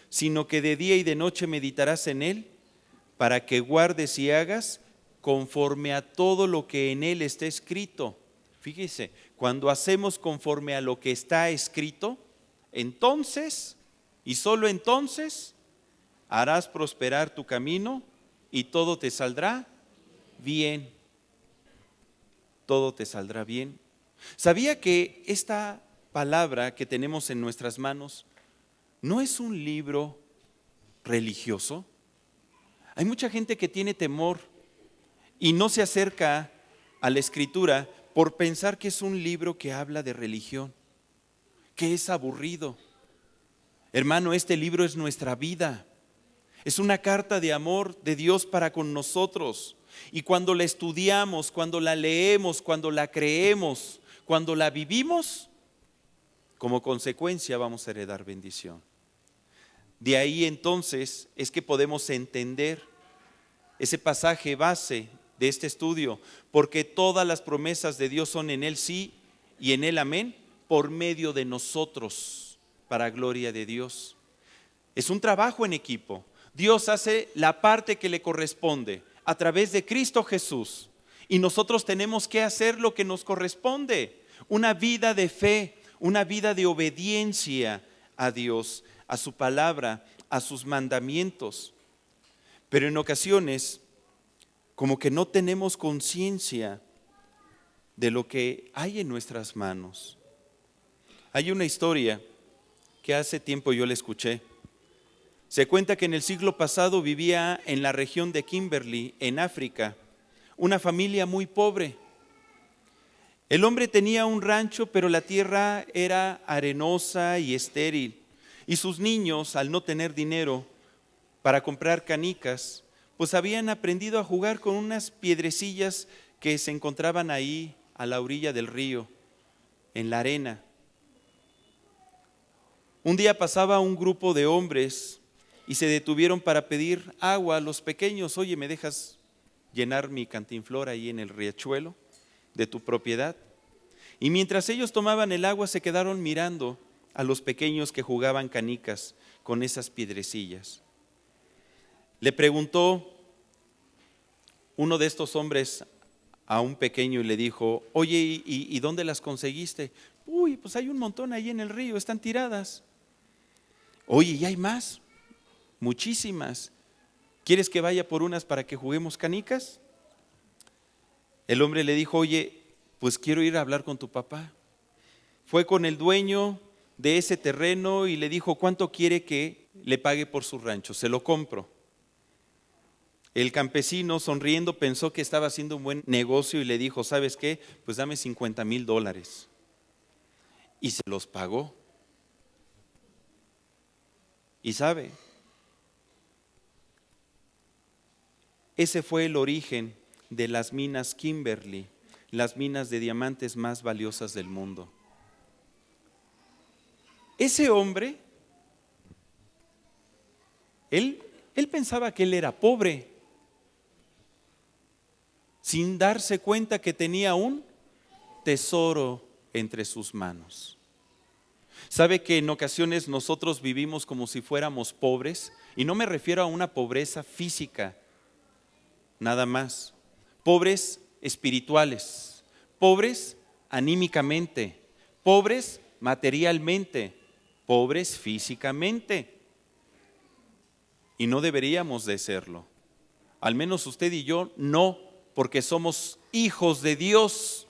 sino que de día y de noche meditarás en él, para que guardes y hagas conforme a todo lo que en él está escrito. Fíjese, cuando hacemos conforme a lo que está escrito, entonces, y solo entonces, harás prosperar tu camino y todo te saldrá bien. Todo te saldrá bien. ¿Sabía que esta palabra que tenemos en nuestras manos no es un libro religioso? Hay mucha gente que tiene temor y no se acerca a la Escritura por pensar que es un libro que habla de religión, que es aburrido. Hermano, este libro es nuestra vida. Es una carta de amor de Dios para con nosotros. Y cuando la estudiamos, cuando la leemos, cuando la creemos, cuando la vivimos, como consecuencia vamos a heredar bendición. De ahí entonces es que podemos entender ese pasaje base de este estudio, porque todas las promesas de Dios son en Él sí y en Él amén, por medio de nosotros, para gloria de Dios. Es un trabajo en equipo. Dios hace la parte que le corresponde a través de Cristo Jesús, y nosotros tenemos que hacer lo que nos corresponde, una vida de fe, una vida de obediencia a Dios, a su palabra, a sus mandamientos. Pero en ocasiones, como que no tenemos conciencia de lo que hay en nuestras manos. Hay una historia que hace tiempo yo la escuché. Se cuenta que en el siglo pasado vivía en la región de Kimberley, en África, una familia muy pobre. El hombre tenía un rancho, pero la tierra era arenosa y estéril. Y sus niños, al no tener dinero para comprar canicas, pues habían aprendido a jugar con unas piedrecillas que se encontraban ahí a la orilla del río, en la arena. Un día pasaba un grupo de hombres y se detuvieron para pedir agua a los pequeños. Oye, ¿me dejas llenar mi cantinflora ahí en el riachuelo de tu propiedad? Y mientras ellos tomaban el agua, se quedaron mirando a los pequeños que jugaban canicas con esas piedrecillas. Le preguntó uno de estos hombres a un pequeño y le dijo: oye, ¿y dónde las conseguiste? Uy, pues hay un montón ahí en el río, están tiradas. Oye, ¿y hay más? Muchísimas. ¿Quieres que vaya por unas para que juguemos canicas? El hombre le dijo: oye, pues quiero ir a hablar con tu papá. Fue con el dueño de ese terreno y le dijo: ¿cuánto quiere que le pague por su rancho? Se lo compro. El campesino, sonriendo, pensó que estaba haciendo un buen negocio y le dijo: ¿sabes qué? Pues dame $50,000. Y se los pagó. Y sabe, ese fue el origen de las minas Kimberly, las minas de diamantes más valiosas del mundo. Ese hombre, él pensaba que él era pobre, sin darse cuenta que tenía un tesoro entre sus manos. ¿Sabe que en ocasiones nosotros vivimos como si fuéramos pobres? Y no me refiero a una pobreza física, nada más. Pobres espirituales, pobres anímicamente, pobres materialmente, pobres físicamente. Y no deberíamos de serlo. Al menos usted y yo no, porque somos hijos de Dios.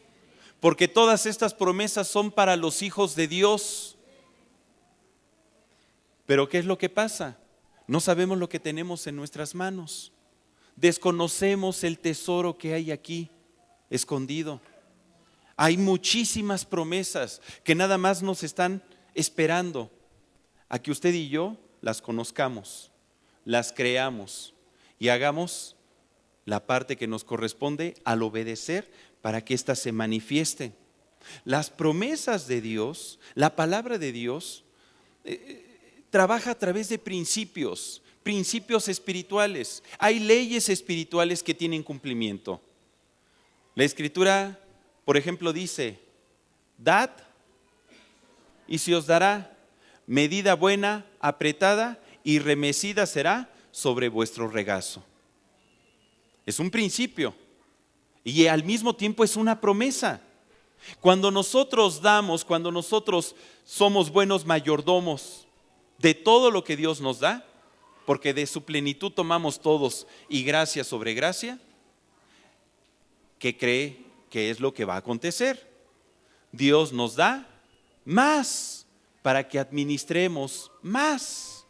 Porque todas estas promesas son para los hijos de Dios. Pero ¿qué es lo que pasa? No sabemos lo que tenemos en nuestras manos. Desconocemos el tesoro que hay aquí escondido. Hay muchísimas promesas que nada más nos están esperando a que usted y yo las conozcamos, las creamos y hagamos la parte que nos corresponde al obedecer para que éstas se manifiesten. Las promesas de Dios, la palabra de Dios, trabaja a través de principios espirituales. Hay leyes espirituales que tienen cumplimiento. La Escritura, por ejemplo, dice: dad y se os dará, medida buena, apretada y remecida será sobre vuestro regazo. Es un principio y al mismo tiempo es una promesa. Cuando nosotros damos, cuando nosotros somos buenos mayordomos de todo lo que Dios nos da, porque de su plenitud tomamos todos y gracia sobre gracia, ¿qué cree que es lo que va a acontecer? Dios nos da más para que administremos más.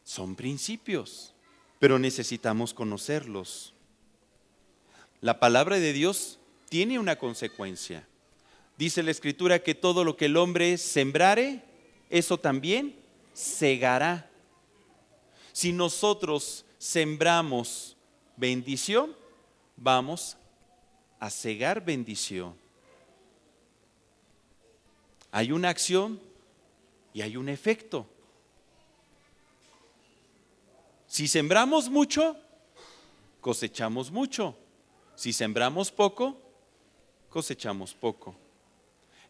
Son principios, pero necesitamos conocerlos. La palabra de Dios tiene una consecuencia. Dice la Escritura que todo lo que el hombre sembrare, eso también segará. Si nosotros sembramos bendición, vamos a segar bendición. Hay una acción y hay un efecto. Si sembramos mucho, cosechamos mucho. Si sembramos poco, cosechamos poco.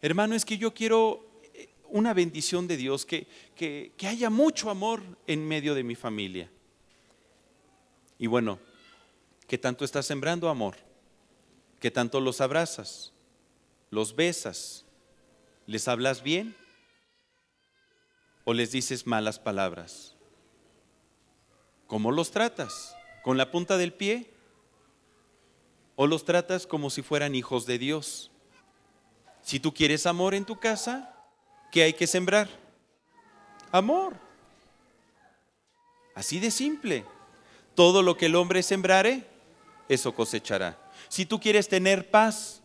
Hermano, es que yo quiero una bendición de Dios, que haya mucho amor en medio de mi familia. Y bueno, ¿qué tanto estás sembrando amor? ¿Qué tanto los abrazas? ¿Los besas? ¿Les hablas bien? ¿O les dices malas palabras? ¿Cómo los tratas? ¿Con la punta del pie? ¿O los tratas como si fueran hijos de Dios? Si tú quieres amor en tu casa, ¿qué hay que sembrar? Amor. Así de simple. Todo lo que el hombre sembrare, eso cosechará. Si tú quieres tener paz,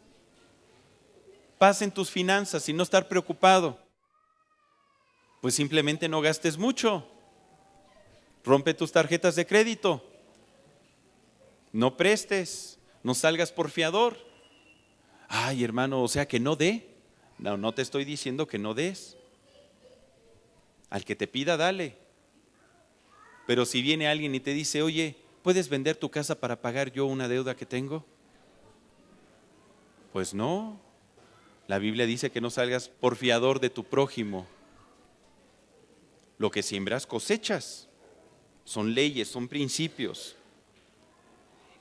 paz en tus finanzas y no estar preocupado, pues simplemente no gastes mucho. Rompe tus tarjetas de crédito. No prestes, no salgas por fiador. Ay, hermano, o sea que no dé. No, no te estoy diciendo que no des. Al que te pida, dale. Pero si viene alguien y te dice: oye, ¿puedes vender tu casa para pagar yo una deuda que tengo? Pues no. La Biblia dice que no salgas por fiador de tu prójimo. Lo que siembras, cosechas. Son leyes, son principios.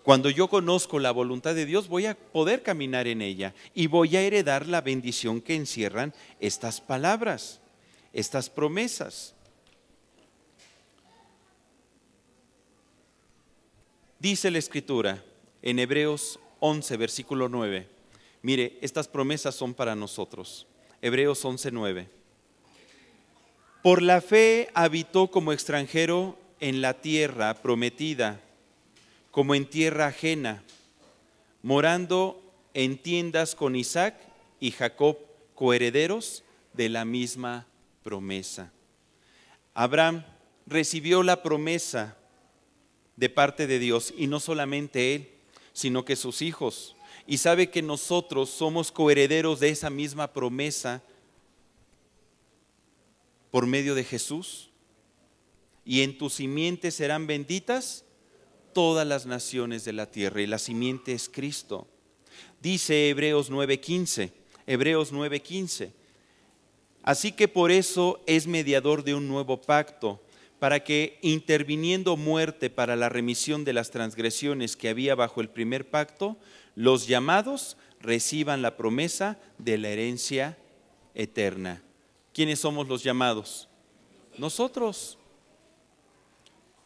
Cuando yo conozco la voluntad de Dios, voy a poder caminar en ella y voy a heredar la bendición que encierran estas palabras, estas promesas. Dice la Escritura en Hebreos 11, versículo 9. Mire, estas promesas son para nosotros. Hebreos 11, 9. Por la fe habitó como extranjero en la tierra prometida, como en tierra ajena, morando en tiendas con Isaac y Jacob, coherederos de la misma promesa. Abraham recibió la promesa de parte de Dios, y no solamente Él, sino que sus hijos. Y sabe que nosotros somos coherederos de esa misma promesa por medio de Jesús. Y en tu simiente serán benditas todas las naciones de la tierra, y la simiente es Cristo. Dice Hebreos 9:15, así que por eso es mediador de un nuevo pacto, para que, interviniendo muerte para la remisión de las transgresiones que había bajo el primer pacto, los llamados reciban la promesa de la herencia eterna. ¿Quiénes somos los llamados? Nosotros.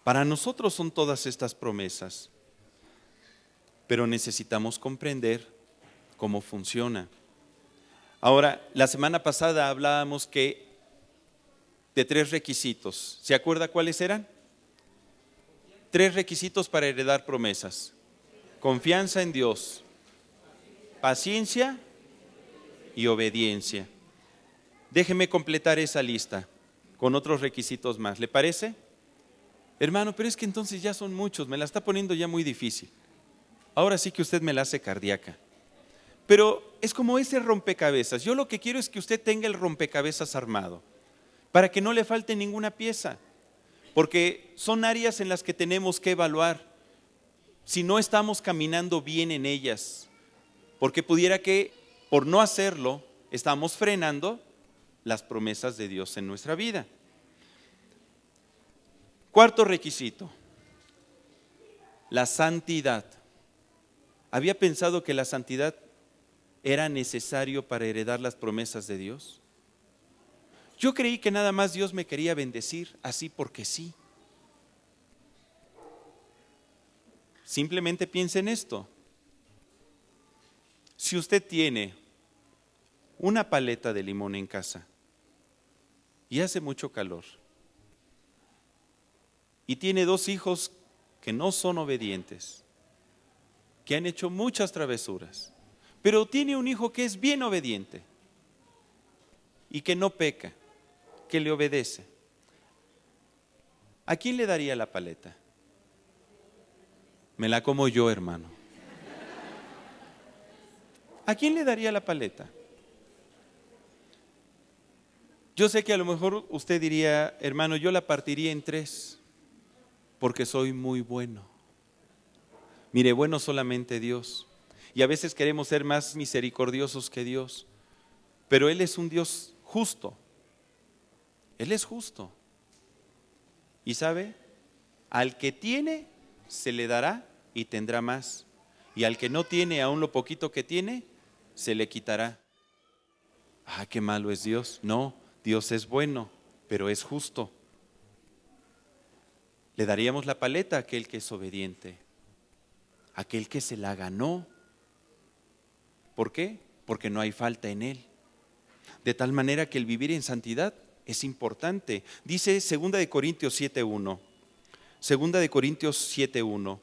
Para nosotros son todas estas promesas, pero necesitamos comprender cómo funciona. Ahora, la semana pasada hablábamos de 3 requisitos. ¿Se acuerda cuáles eran? 3 requisitos para heredar promesas: confianza en Dios, paciencia y obediencia. Déjeme completar esa lista con otros requisitos más. ¿Le parece? Hermano, pero es que entonces ya son muchos, me la está poniendo ya muy difícil. Ahora sí que usted me la hace cardíaca. Pero es como ese rompecabezas. Yo lo que quiero es que usted tenga el rompecabezas armado, para que no le falte ninguna pieza, porque son áreas en las que tenemos que evaluar si no estamos caminando bien en ellas, porque pudiera que por no hacerlo estamos frenando las promesas de Dios en nuestra vida. Cuarto requisito: la santidad. ¿Había pensado que la santidad era necesario para heredar las promesas de Dios? Yo creí que nada más Dios me quería bendecir así porque sí. Simplemente piense en esto. Si usted tiene una paleta de limón en casa y hace mucho calor, y tiene 2 hijos que no son obedientes, que han hecho muchas travesuras, pero tiene un hijo que es bien obediente y que no peca, que le obedece, ¿a quién le daría la paleta? Me la como yo, hermano. ¿A quién le daría la paleta? Yo sé que a lo mejor usted diría: hermano, yo la partiría en 3, porque soy muy bueno. Mire, bueno solamente Dios. Y a veces queremos ser más misericordiosos que Dios, pero Él es un Dios justo. Él es justo. Y sabe, al que tiene se le dará y tendrá más, y al que no tiene, aún lo poquito que tiene, se le quitará. Ah, qué malo es Dios. No, Dios es bueno, pero es justo. Le daríamos la paleta a aquel que es obediente, aquel que se la ganó. ¿Por qué? Porque no hay falta en él. De tal manera que el vivir en santidad es importante. Dice 2 Corintios 7:1. 2 Corintios 7:1.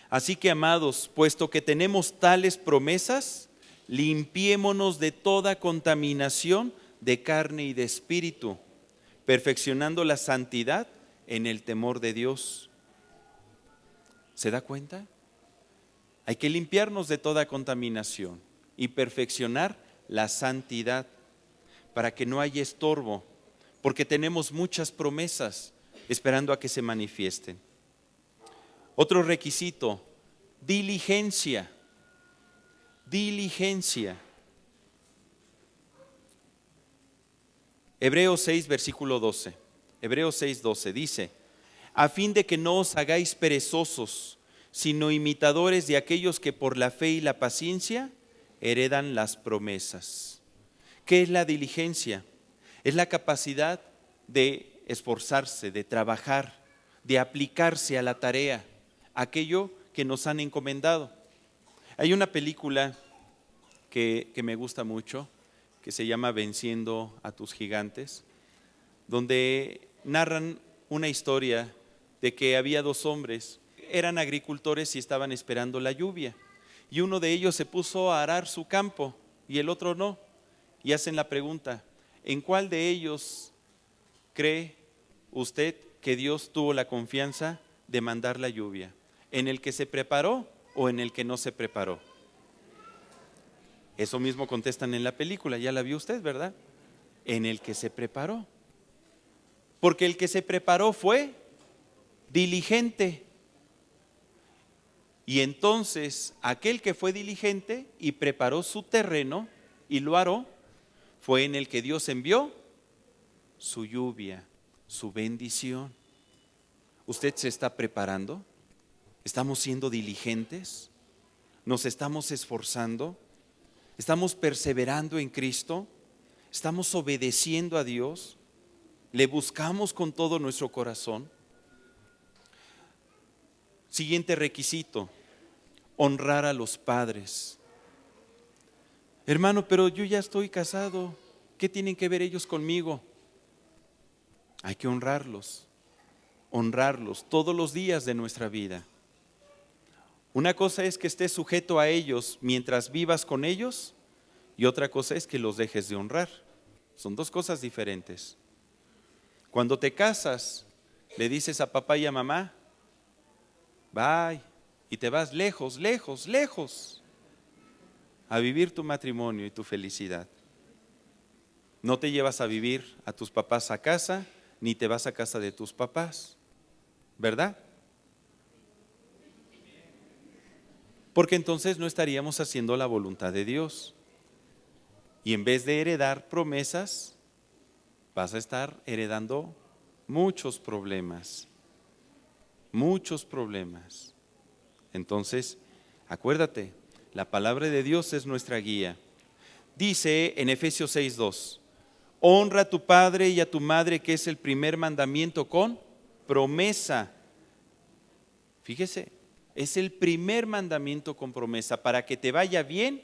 Así que, amados, puesto que tenemos tales promesas, limpiémonos de toda contaminación de carne y de espíritu, perfeccionando la santidad en el temor de Dios. ¿Se da cuenta? Hay que limpiarnos de toda contaminación y perfeccionar la santidad para que no haya estorbo, porque tenemos muchas promesas esperando a que se manifiesten. Otro requisito: diligencia. Diligencia. Hebreos 6, versículo 12. Hebreos 6:12 dice: a fin de que no os hagáis perezosos, sino imitadores de aquellos que por la fe y la paciencia heredan las promesas. ¿Qué es la diligencia? Es la capacidad de esforzarse, de trabajar, de aplicarse a la tarea, aquello que nos han encomendado. Hay una película que me gusta mucho, que se llama Venciendo a tus gigantes, donde narran una historia de que había 2 hombres, eran agricultores y estaban esperando la lluvia, y uno de ellos se puso a arar su campo y el otro no, y hacen la pregunta: ¿en cuál de ellos cree usted que Dios tuvo la confianza de mandar la lluvia? ¿En el que se preparó o en el que no se preparó? Eso mismo contestan en la película, ya la vio usted, ¿verdad? En el que se preparó. Porque el que se preparó fue diligente. Y entonces aquel que fue diligente y preparó su terreno y lo aró, fue en el que Dios envió su lluvia, su bendición. ¿Usted se está preparando? ¿Estamos siendo diligentes? ¿Nos estamos esforzando? ¿Estamos perseverando en Cristo? ¿Estamos obedeciendo a Dios? ¿Le buscamos con todo nuestro corazón? Siguiente requisito: honrar a los padres. Hermano, pero yo ya estoy casado, ¿qué tienen que ver ellos conmigo? Hay que honrarlos todos los días de nuestra vida. Una cosa es que estés sujeto a ellos mientras vivas con ellos, y otra cosa es que los dejes de honrar. Son dos cosas diferentes. Cuando te casas, le dices a papá y a mamá, bye, y te vas lejos, lejos, lejos, a vivir tu matrimonio y tu felicidad. No te llevas a vivir a tus papás a casa, ni te vas a casa de tus papás, ¿verdad? Porque entonces no estaríamos haciendo la voluntad de Dios. Y en vez de heredar promesas, vas a estar heredando muchos problemas. Muchos problemas. Entonces, acuérdate, la palabra de Dios es nuestra guía. Dice en Efesios 6:2, honra a tu padre y a tu madre, que es el primer mandamiento con promesa. Fíjese, es el primer mandamiento con promesa, para que te vaya bien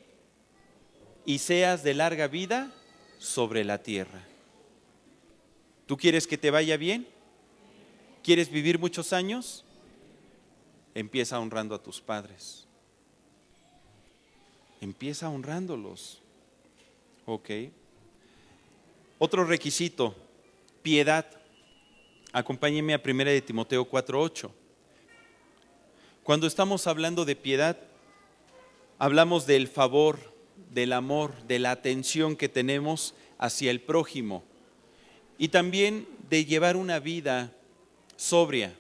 y seas de larga vida sobre la tierra. ¿Tú quieres que te vaya bien? ¿Quieres vivir muchos años? Empieza honrando a tus padres. Empieza honrándolos. Ok. Otro requisito: piedad. Acompáñenme a 1 de Timoteo 4:8. Cuando estamos hablando de piedad, hablamos del favor, del amor, de la atención que tenemos hacia el prójimo, y también de llevar una vida sobria.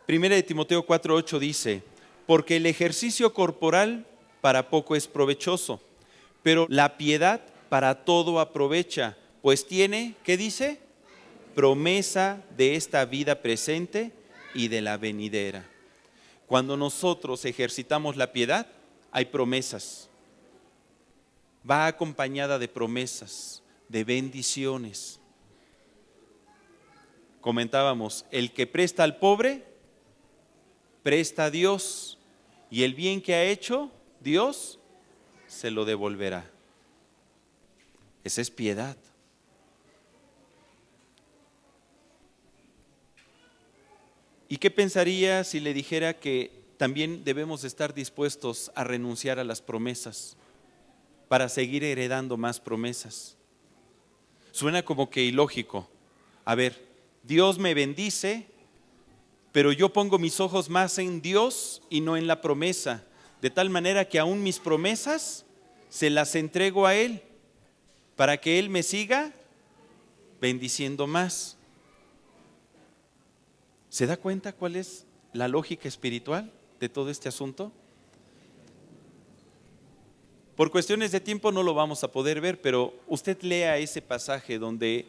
1 de Timoteo 4:8 dice, porque el ejercicio corporal para poco es provechoso, pero la piedad para todo aprovecha, pues tiene, ¿qué dice? Promesa de esta vida presente y de la venidera. Cuando nosotros ejercitamos la piedad, hay promesas. Va acompañada de promesas, de bendiciones. Comentábamos, el que presta al pobre, presta a Dios, y el bien que ha hecho, Dios se lo devolverá. Esa es piedad. ¿Y qué pensaría si le dijera que también debemos estar dispuestos a renunciar a las promesas para seguir heredando más promesas? Suena como que ilógico. A ver, Dios me bendice, pero yo pongo mis ojos más en Dios y no en la promesa, de tal manera que aún mis promesas se las entrego a Él, para que Él me siga bendiciendo más. ¿Se da cuenta cuál es la lógica espiritual de todo este asunto? Por cuestiones de tiempo no lo vamos a poder ver, pero usted lea ese pasaje donde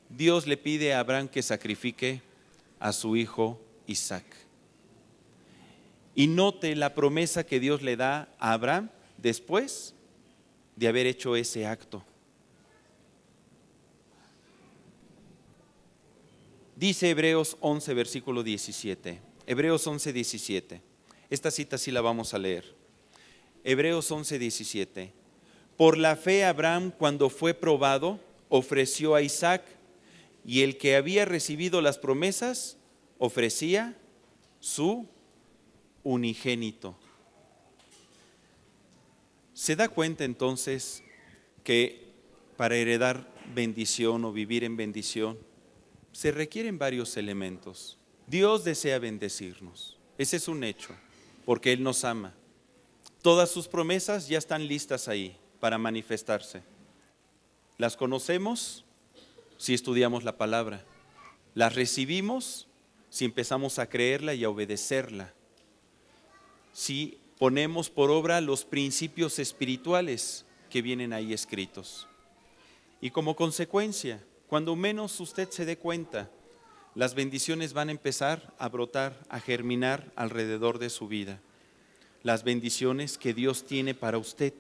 Dios le pide a Abraham que sacrifique a su hijo Isaac. Y note la promesa que Dios le da a Abraham después de haber hecho ese acto. Dice Hebreos 11, versículo 17. Hebreos 11, 17. Esta cita sí la vamos a leer. Hebreos 11, 17. Por la fe Abraham, cuando fue probado, ofreció a Isaac, y el que había recibido las promesas ofrecía su unigénito. ¿Se da cuenta entonces que para heredar bendición o vivir en bendición se requieren varios elementos. Dios desea bendecirnos, ese es un hecho, porque Él nos ama. Todas sus promesas ya están listas ahí para manifestarse. Las conocemos si estudiamos la palabra. Las recibimos si empezamos a creerla y a obedecerla. Si ponemos por obra los principios espirituales que vienen ahí escritos. Y como consecuencia, cuando menos usted se dé cuenta, las bendiciones van a empezar a brotar, a germinar alrededor de su vida. Las bendiciones que Dios tiene para usted.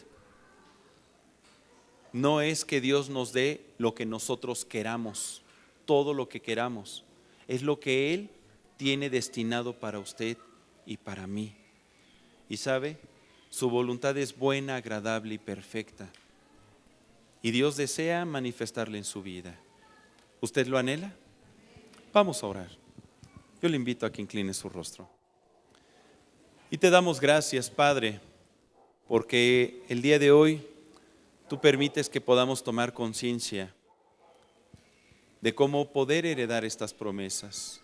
No es que Dios nos dé lo que nosotros queramos, todo lo que queramos. Es lo que Él tiene destinado para usted y para mí. Y sabe, su voluntad es buena, agradable y perfecta. Y Dios desea manifestarle en su vida. ¿Usted lo anhela? Vamos a orar. Yo le invito a que incline su rostro. Y te damos gracias, Padre, porque el día de hoy tú permites que podamos tomar conciencia de cómo poder heredar estas promesas.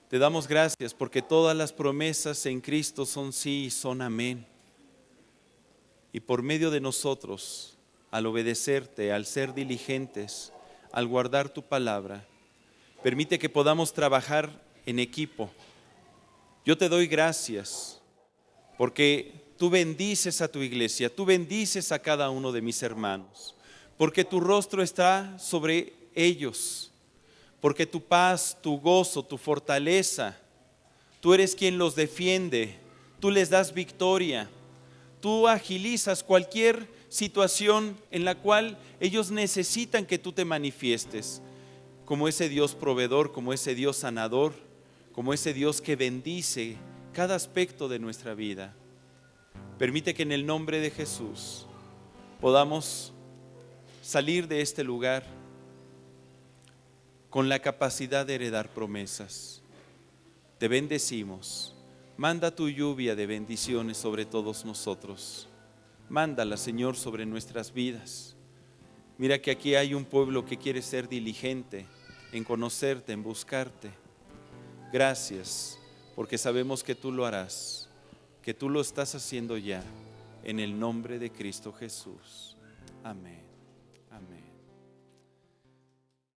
Te damos gracias porque todas las promesas en Cristo son sí y son amén. Y por medio de nosotros, al obedecerte, al ser diligentes, al guardar tu palabra, permite que podamos trabajar en equipo. Yo te doy gracias porque tú bendices a tu iglesia, tú bendices a cada uno de mis hermanos, porque tu rostro está sobre ellos, porque tu paz, tu gozo, tu fortaleza, tú eres quien los defiende, tú les das victoria, tú agilizas cualquier situación en la cual ellos necesitan que tú te manifiestes, como ese Dios proveedor, como ese Dios sanador, como ese Dios que bendice cada aspecto de nuestra vida. Permite que en el nombre de Jesús podamos salir de este lugar con la capacidad de heredar promesas. Te bendecimos. Manda tu lluvia de bendiciones sobre todos nosotros. Mándala, Señor, sobre nuestras vidas. Mira que aquí hay un pueblo que quiere ser diligente en conocerte, en buscarte. Gracias, porque sabemos que tú lo harás, que tú lo estás haciendo ya, en el nombre de Cristo Jesús. Amén.